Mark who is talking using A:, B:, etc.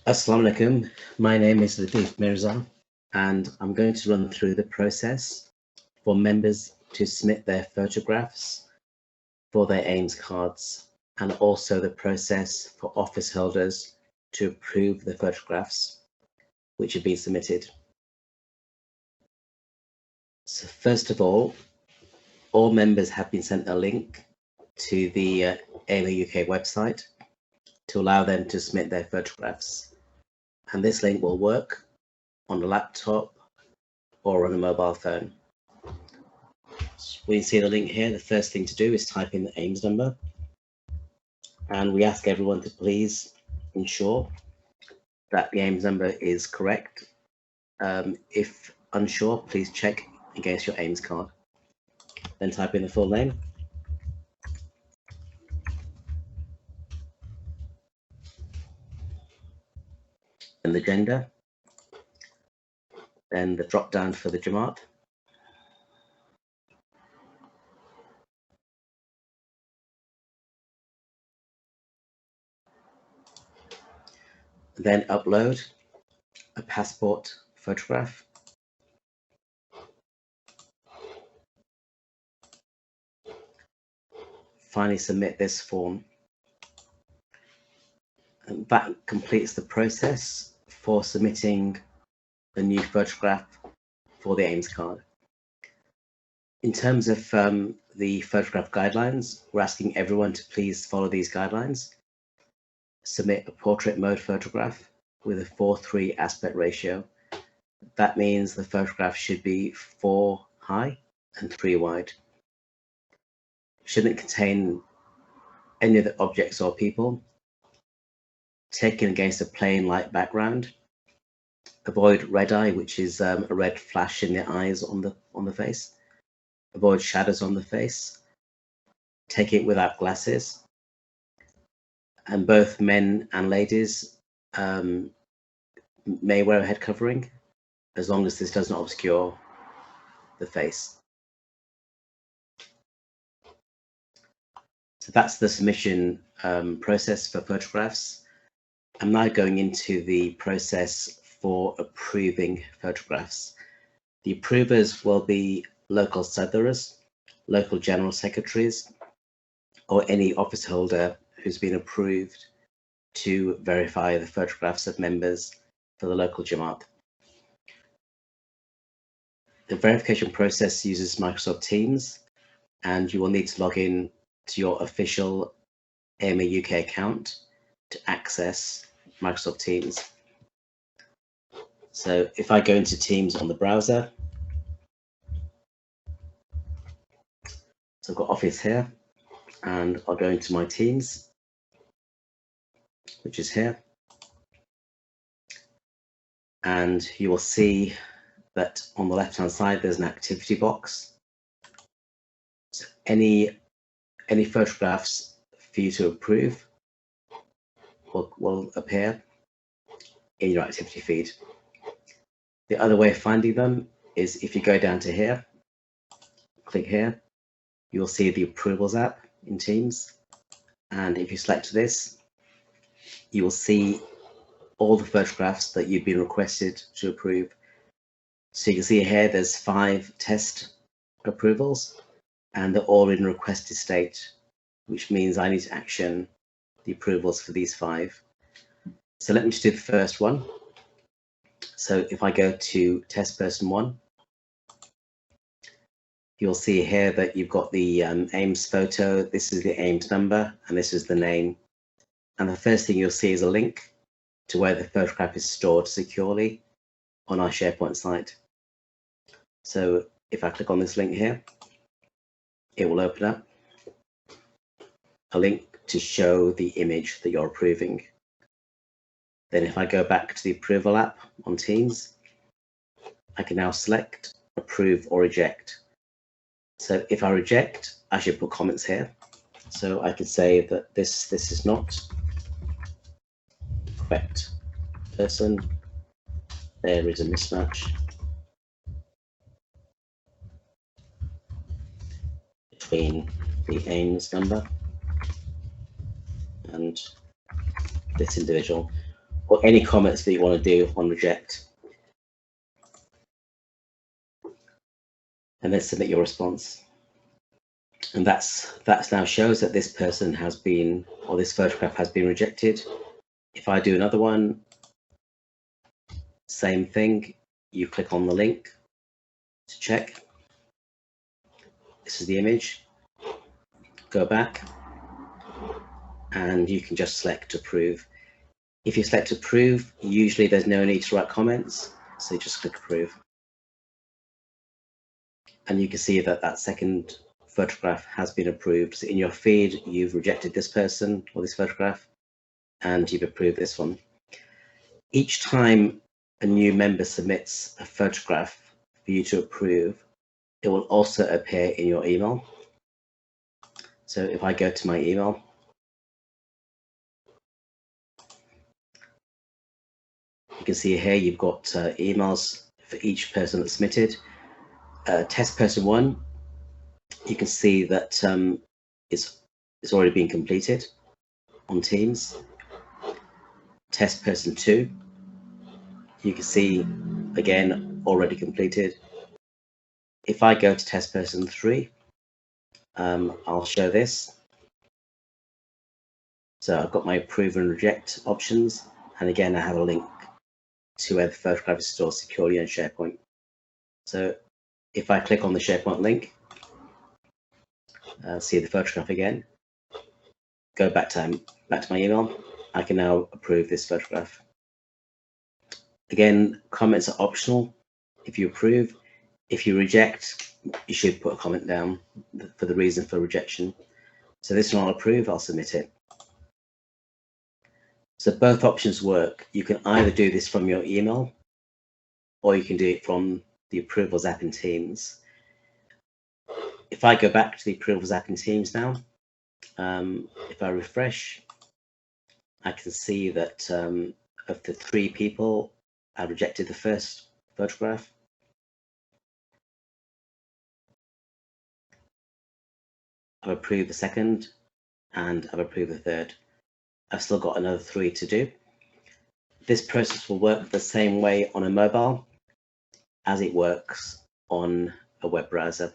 A: Assalamu alaikum. My name is Latif Mirza, and I'm going to run through the process for members to submit their photographs for their AIMS cards, and also the process for office holders to approve the photographs which have been submitted. So first of all members have been sent a link to the AIMA UK website to allow them to submit their photographs. And this link will work on a laptop or on a mobile phone. So when you see the link here, the first thing to do is type in the AIMS number. And we ask everyone to please ensure that the AIMS number is correct. If unsure, please check against your AIMS card. Then type in the full name. And the gender. Then the drop down for the Jamaat. Then upload a passport photograph. Finally submit this form. And that completes the process for submitting the new photograph for the AIMS card. In terms of the photograph guidelines, we're asking everyone to please follow these guidelines. Submit a portrait mode photograph with a 4:3 aspect ratio. That means the photograph should be 4 high and 3 wide. Shouldn't contain any other objects or people. Taken against a plain light background. Avoid red eye, which is a red flash in the eyes on the face. Avoid shadows on the face. Take it without glasses. And both men and ladies may wear a head covering, as long as this does not obscure the face. So that's the submission process for photographs. I'm now going into the process for approving photographs. The approvers will be local Sadaras, local general secretaries, or any office holder who's been approved to verify the photographs of members for the local Jamaat. The verification process uses Microsoft Teams, and you will need to log in to your official AIMA UK account to access Microsoft Teams. So if I go into Teams on the browser, so I've got Office here, and I'll go into my Teams, which is here. And you will see that on the left-hand side, there's an activity box. So any photographs for you to approve will appear in your activity feed. The other way of finding them is if you go down to here, click here, you'll see the Approvals app in Teams. And if you select this, you will see all the photographs that you've been requested to approve. So you can see here there's 5 test approvals, and they're all in requested state, which means I need to action the approvals for these 5. So let me just do the first one. So if I go to test person 1, you'll see here that you've got the AIMS photo, this is the AIMS number, and this is the name. And the first thing you'll see is a link to where the photograph is stored securely on our SharePoint site. So if I click on this link here, it will open up a link to show the image that you're approving. Then if I go back to the approval app on Teams, I can now select approve or reject. So if I reject, I should put comments here. So I could say that this is not correct person. There is a mismatch between the AIMS number and this individual. or any comments that you want to do on reject. And then submit your response. And that's now shows that this person has been, or this photograph has been rejected. If I do another one, same thing, you click on the link to check. This is the image. Go back and you can just select approve. If you select approve, usually there's no need to write comments, so you just click approve. And you can see that that second photograph has been approved. So in your feed, you've rejected this person or this photograph, and you've approved this one. Each time a new member submits a photograph for you to approve, it will also appear in your email. So if I go to my email, you can see here you've got emails for each person that submitted. Test person 1, you can see that it's already been completed on Teams. Test person 2, you can see again already completed. If I go to test person 3, I'll show this. So I've got my approve and reject options, and again I have a link to where the photograph is stored securely on SharePoint. So if I click on the SharePoint link, see the photograph again, go back to my email, I can now approve this photograph. Again, comments are optional. If you approve, if you reject, you should put a comment down for the reason for rejection. So this one I'll approve, I'll submit it. So both options work. You can either do this from your email, or you can do it from the Approvals app in Teams. If I go back to the Approvals app in Teams now, if I refresh, I can see that of the 3 people, I rejected the first photograph. I've approved the second, and I've approved the third. I've still got another 3 to do. This process will work the same way on a mobile as it works on a web browser.